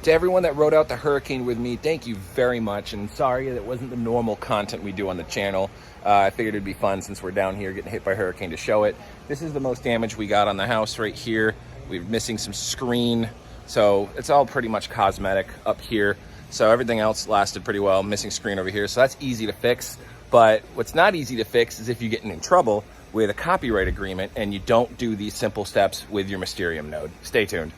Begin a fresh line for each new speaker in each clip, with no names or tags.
To everyone that rode out the hurricane with me, thank you very much, and sorry that it wasn't the normal content we do on the channel. I figured it'd be fun since we're down here getting hit by a hurricane to show it. This is the most damage we got on the house right here. We're missing some screen, so it's all pretty much cosmetic up here. So everything else lasted pretty well. Missing screen over here, so that's easy to fix. But what's not easy to fix is if you get in trouble with a copyright agreement and you don't do these simple steps with your Mysterium node. Stay tuned.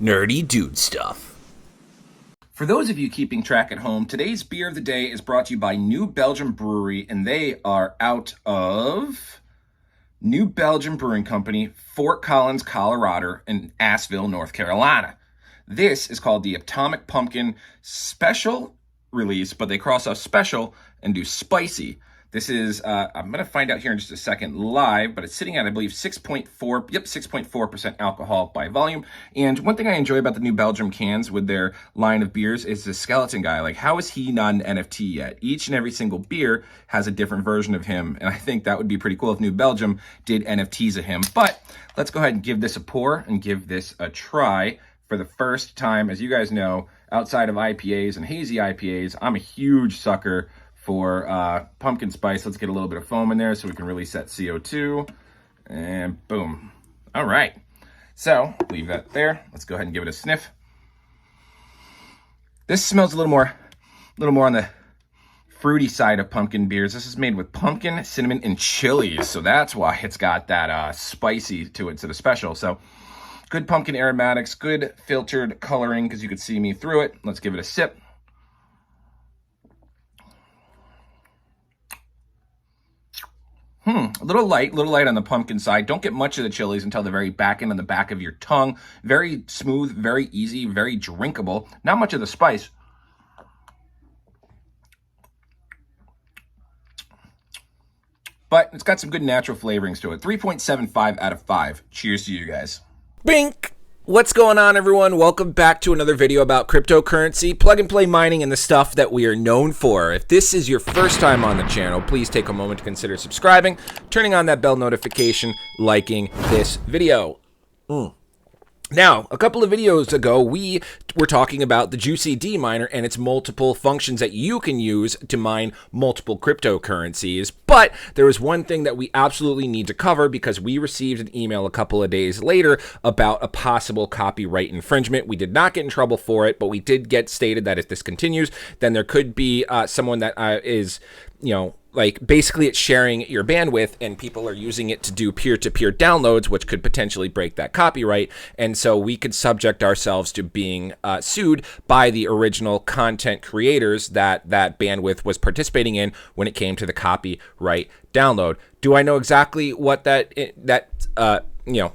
Nerdy dude stuff. For those of you keeping track at home, today's beer of the day is brought to you by New Belgium Brewery, and they are out of New Belgium Brewing Company, Fort Collins, Colorado, and Asheville, North Carolina. This is called the Atomic Pumpkin Special Release, but they cross off special and do spicy. This is, I'm going to find out here in just a second live, but it's sitting at, I believe, 6.4% alcohol by volume. And one thing I enjoy about the New Belgium cans with their line of beers is the skeleton guy. Like, how is he not an NFT yet? Each and every single beer has a different version of him, and I think that would be pretty cool if New Belgium did NFTs of him. But let's go ahead and give this a pour and give this a try for the first time. As you guys know, outside of IPAs and hazy IPAs, I'm a huge sucker for pumpkin spice. Let's get a little bit of foam in there so we can release that CO2. And boom. All right. So leave that there. Let's go ahead and give it a sniff. This smells a little more on the fruity side of pumpkin beers. This is made with pumpkin, cinnamon, and chilies. So that's why it's got that spicy to it, to the special. So good pumpkin aromatics, good filtered coloring because you could see me through it. Let's give it a sip. A little light on the pumpkin side. Don't get much of the chilies until the very back end on the back of your tongue. Very smooth, very easy, very drinkable. Not much of the spice. But it's got some good natural flavorings to it. 3.75 out of 5. Cheers to you guys. Bink! What's going on, everyone? Welcome back to another video about cryptocurrency, plug and play mining, and the stuff that we are known for. If this is your first time on the channel, please take a moment to consider subscribing, turning on that bell notification, liking this video. Now, a couple of videos ago, we were talking about the JuseyD miner and its multiple functions that you can use to mine multiple cryptocurrencies. But there was one thing that we absolutely need to cover because we received an email a couple of days later about a possible copyright infringement. We did not get in trouble for it, but we did get stated that if this continues, then there could be someone that is, like basically it's sharing your bandwidth and people are using it to do peer-to-peer downloads, which could potentially break that copyright. And so we could subject ourselves to being sued by the original content creators that bandwidth was participating in when it came to the copyright download. Do I know exactly what the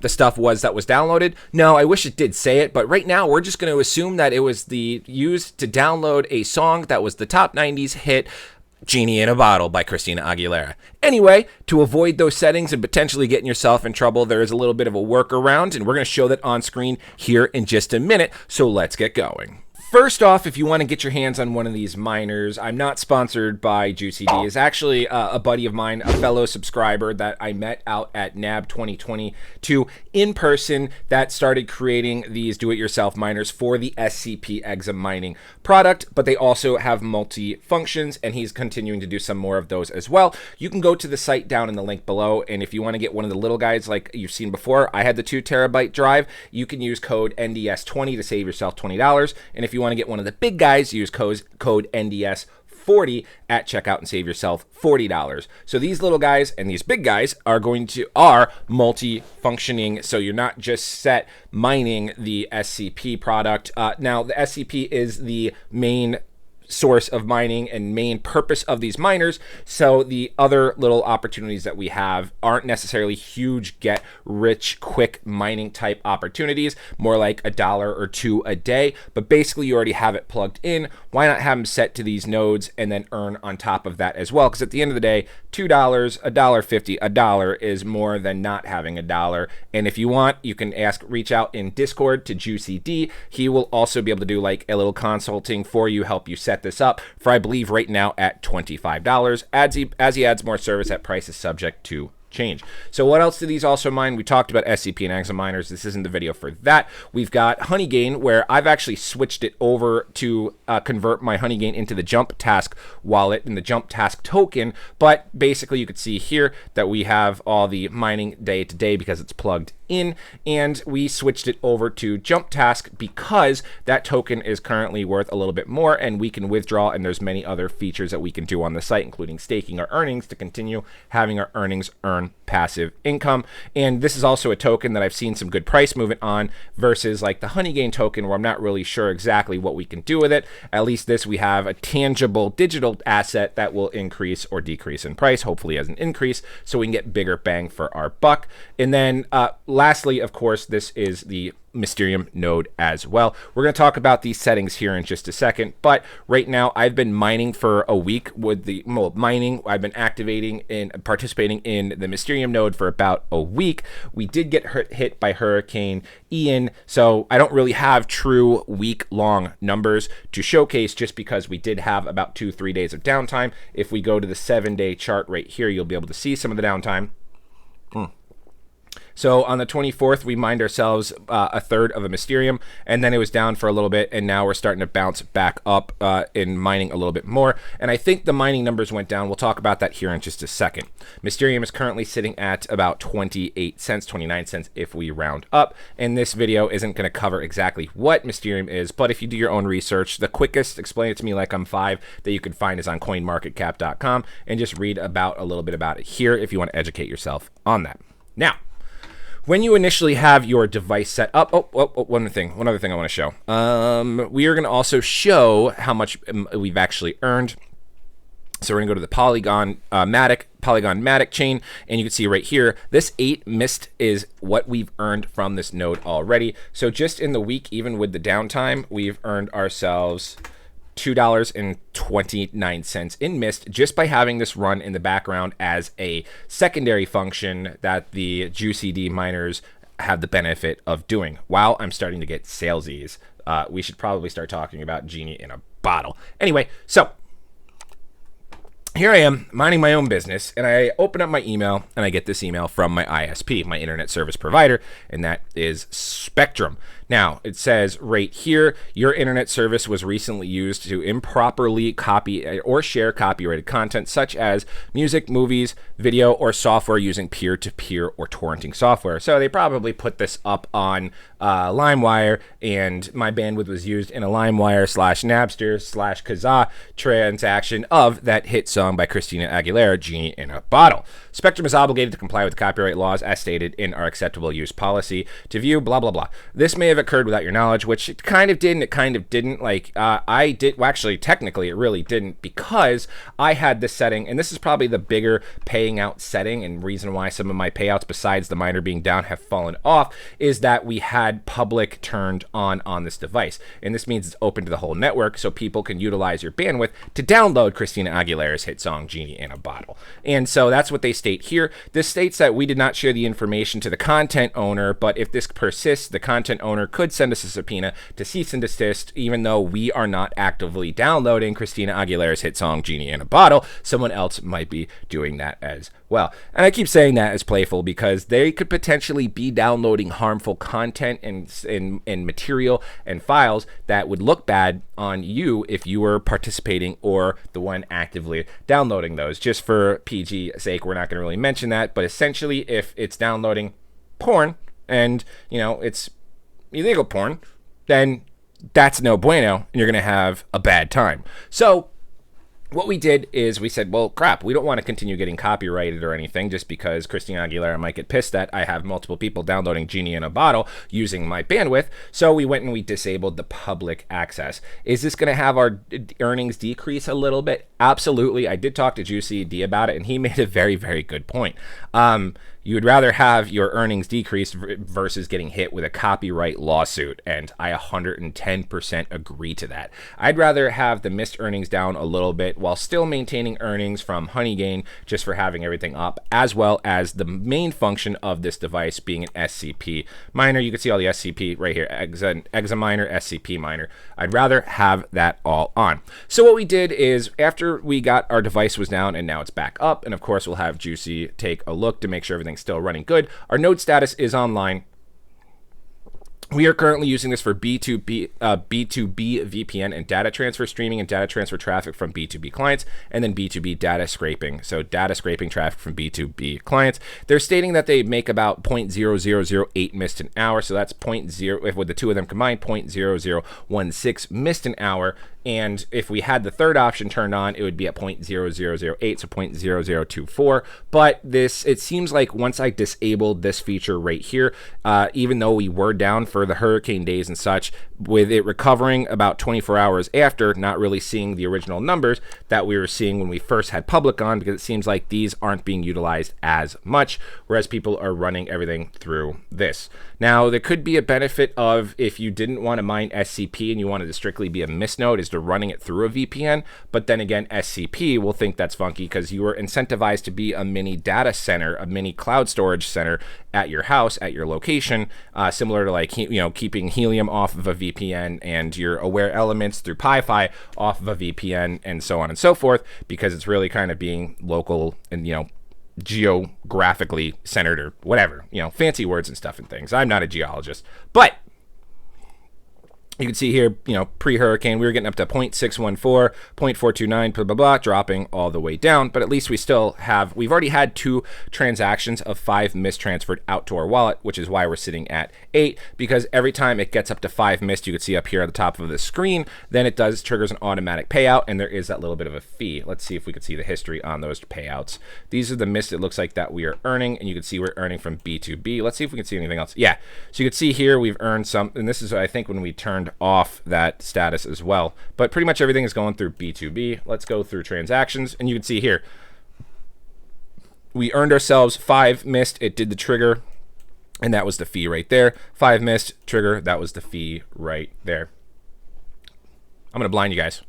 stuff was that was downloaded? No, I wish it did say it, but right now we're just going to assume that it was used to download a song that was the top 90s hit, Genie in a Bottle by Christina Aguilera. Anyway, to avoid those settings and potentially getting yourself in trouble, there is a little bit of a workaround, and we're going to show that on screen here in just a minute, so let's get going. First off, if you want to get your hands on one of these miners, I'm not sponsored by JuseyD. It's actually a buddy of mine, a fellow subscriber that I met out at NAB 2022 in person that started creating these do-it-yourself miners for the SCP Exa mining product, but they also have multi-functions, and he's continuing to do some more of those as well. You can go to the site down in the link below, and if you want to get one of the little guys like you've seen before, I had the 2 terabyte drive, you can use code NDS20 to save yourself $20, and if you want to get one of the big guys, use code NDS40 at checkout and save yourself $40. So these little guys and these big guys are multi-functioning, so you're not just set mining the SCP product. Now, the SCP is the main source of mining and main purpose of these miners, so the other little opportunities that we have aren't necessarily huge get rich quick mining type opportunities, more like $1 or $2 a day, but basically you already have it plugged in. Why not have them set to these nodes and then earn on top of that as well? Because at the end of the day, $2, $1.50, $1 is more than not having $1. And if you want, you can reach out in Discord to JuseyD. He will also be able to do like a little consulting for you, help you set this up for, I believe right now at $25. As he adds more service, that price is subject to change. So what else do these also mine? We talked about SCP and EXA miners. This isn't the video for that. We've got Honeygain, where I've actually switched it over to convert my Honeygain into the Jump Task wallet and the Jump Task token. But basically you could see here that we have all the mining day to day because it's plugged in, and we switched it over to Jump Task because that token is currently worth a little bit more, and we can withdraw, and there's many other features that we can do on the site, including staking our earnings to continue having our earnings earn passive income. And this is also a token that I've seen some good price movement on versus like the Honeygain token, where I'm not really sure exactly what we can do with it. At least this, we have a tangible digital asset that will increase or decrease in price, hopefully as an increase, so we can get bigger bang for our buck. And then lastly, of course, this is the Mysterium node as well. We're going to talk about these settings here in just a second, but right now I've been mining for a week with the mining. I've been activating and participating in the Mysterium node for about a week. We did get hit by Hurricane Ian, so I don't really have true week-long numbers to showcase just because we did have about 2-3 days of downtime. If we go to the 7-day chart right here, you'll be able to see some of the downtime. So on the 24th, we mined ourselves a third of a Mysterium, and then it was down for a little bit, and now we're starting to bounce back up in mining a little bit more. And I think the mining numbers went down. We'll talk about that here in just a second. Mysterium is currently sitting at about 28 cents, 29 cents if we round up. And this video isn't going to cover exactly what Mysterium is, but if you do your own research, the quickest, explain it to me like I'm 5, that you can find is on coinmarketcap.com, and just read about a little bit about it here if you want to educate yourself on that. Now, when you initially have your device set up, one other thing I want to show. We are going to also show how much we've actually earned. So we're going to go to the Polygon Matic chain, and you can see right here, this 8 mist is what we've earned from this node already. So just in the week, even with the downtime, we've earned ourselves $2.29 in mist just by having this run in the background as a secondary function that the JuseyD miners have the benefit of doing. While I'm starting to get salesies, we should probably start talking about Genie in a bottle. Anyway, so here I am minding my own business, and I open up my email, and I get this email from my ISP, my internet service provider, and that is Spectrum. Now, it says right here, your internet service was recently used to improperly copy or share copyrighted content such as music, movies, video, or software using peer-to-peer or torrenting software. So they probably put this up on LimeWire, and my bandwidth was used in a LimeWire/Napster/Kazaa transaction of that hit song by Christina Aguilera, Genie in a Bottle. Spectrum is obligated to comply with copyright laws as stated in our acceptable use policy to view blah, blah, blah. This may have occurred without your knowledge, which it kind of did and it kind of didn't. Like, I did, well, actually, technically, it really didn't, because I had this setting, and this is probably the bigger paying out setting and reason why some of my payouts, besides the miner being down, have fallen off, is that we had public turned on this device. And this means it's open to the whole network, so people can utilize your bandwidth to download Christina Aguilera's hit song, Genie in a Bottle. And so that's what they state here. This states that we did not share the information to the content owner, but if this persists, the content owner could send us a subpoena to cease and desist, even though we are not actively downloading Christina Aguilera's hit song, Genie in a Bottle. Someone else might be doing that as well. And I keep saying that as playful because they could potentially be downloading harmful content and material and files that would look bad on you if you were participating or the one actively downloading those. Just for PG sake, we're not going to really mention that, but essentially if it's downloading porn and, you know, it's illegal porn, then that's no bueno, and you're going to have a bad time. So what we did is we said, well, crap, we don't want to continue getting copyrighted or anything just because Christina Aguilera might get pissed that I have multiple people downloading Genie in a Bottle using my bandwidth. So we went and we disabled the public access. Is this going to have our earnings decrease a little bit? Absolutely. I did talk to JuseyD about it, and he made a very, very good point. you would rather have your earnings decreased versus getting hit with a copyright lawsuit. And I 110% agree to that. I'd rather have the missed earnings down a little bit while still maintaining earnings from Honeygain just for having everything up, as well as the main function of this device being an SCP miner. You can see all the SCP right here, exa miner, SCP miner. I'd rather have that all on. So what we did is, after we got our device was down and now it's back up, and of course we'll have Juicy take a look to make sure everything's still running good. Our node status is online. We are currently using this for B2B VPN and data transfer streaming and data transfer traffic from B2B clients, and then B2B data scraping. So data scraping traffic from B2B clients. They're stating that they make about 0.0008 missed an hour. So that's 0.0, if with the two of them combined, 0.0016 missed an hour. And if we had the third option turned on, it would be at 0.0008, so 0.0024. But this, it seems like once I disabled this feature right here, even though we were down for the hurricane days and such, with it recovering about 24 hours after, not really seeing the original numbers that we were seeing when we first had public on, because it seems like these aren't being utilized as much, whereas people are running everything through this. Now, there could be a benefit of, if you didn't want to mine SCP and you wanted to strictly be a mist node, is to running it through a VPN. But then again, SCP will think that's funky because you were incentivized to be a mini data center, a mini cloud storage center at your house, at your location, similar to, like, you know, keeping helium off of a VPN and your awair elements through Pi-Fi off of a VPN, and so on and so forth, because it's really kind of being local and, you know, geographically centered, or whatever, you know, fancy words and stuff and things. I'm not a geologist, but you can see here, you know, pre-hurricane, we were getting up to 0.614, 0.429, blah, blah, blah, dropping all the way down. But at least we still have, we've already had 2 transactions of 5 mistransferred out to our wallet, which is why we're sitting at 8, because every time it gets up to 5 missed, you can see up here at the top of the screen, then it triggers an automatic payout, and there is that little bit of a fee. Let's see if we can see the history on those payouts. These are the missed, it looks like, that we are earning, and you can see we're earning from B2B. Let's see if we can see anything else. Yeah, so you can see here we've earned some, and this is, I think, when we turned off that status as well, but pretty much everything is going through B2B. Let's go through transactions, and you can see here we earned ourselves 5 missed, it did the trigger, and that was the fee right there. 5 missed, trigger, that was the fee right there. I'm gonna blind you guys.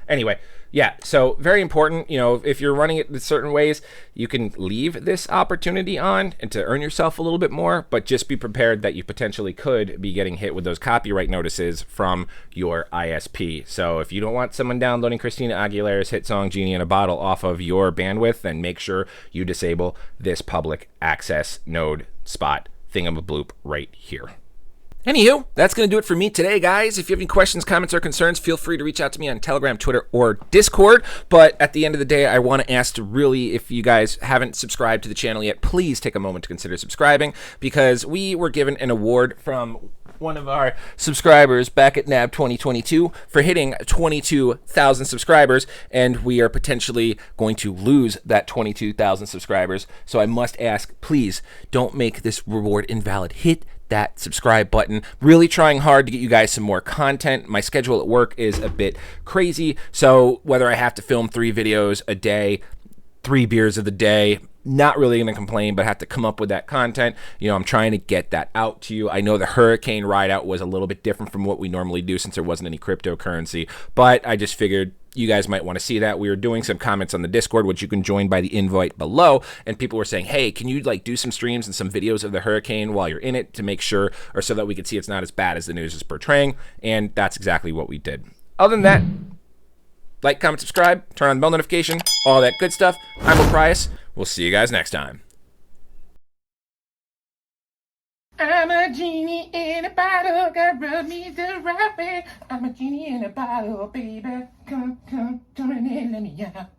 Anyway, yeah, so very important, you know, if you're running it in certain ways, you can leave this opportunity on and to earn yourself a little bit more, but just be prepared that you potentially could be getting hit with those copyright notices from your ISP. So if you don't want someone downloading Christina Aguilera's hit song Genie in a Bottle off of your bandwidth, then make sure you disable this public access node spot thingamabloop right here. Anywho, that's going to do it for me today, guys. If you have any questions, comments, or concerns, feel free to reach out to me on Telegram, Twitter, or Discord. But at the end of the day, I want to ask to really, if you guys haven't subscribed to the channel yet, please take a moment to consider subscribing, because we were given an award from one of our subscribers back at NAB 2022 for hitting 22,000 subscribers, and we are potentially going to lose that 22,000 subscribers. So I must ask, please don't make this reward invalid. Hit that subscribe button. Really trying hard to get you guys some more content. My schedule at work is a bit crazy, so whether I have to film 3 videos a day, 3 beers of the day, not really going to complain, but have to come up with that content. You know, I'm trying to get that out to you. I know the hurricane ride out was a little bit different from what we normally do since there wasn't any cryptocurrency, but I just figured you guys might want to see that. We were doing some comments on the Discord, which you can join by the invite below, and people were saying, hey, can you like do some streams and some videos of the hurricane while you're in it to make sure, or so that we could see it's not as bad as the news is portraying, and that's exactly what we did. Other than that, like, comment, subscribe, turn on the bell notification, all that good stuff. I'm O'Prius. We'll see you guys next time. I'm a genie in a bottle, God rub me the right way. I'm a genie in a bottle, baby. Come and let me out.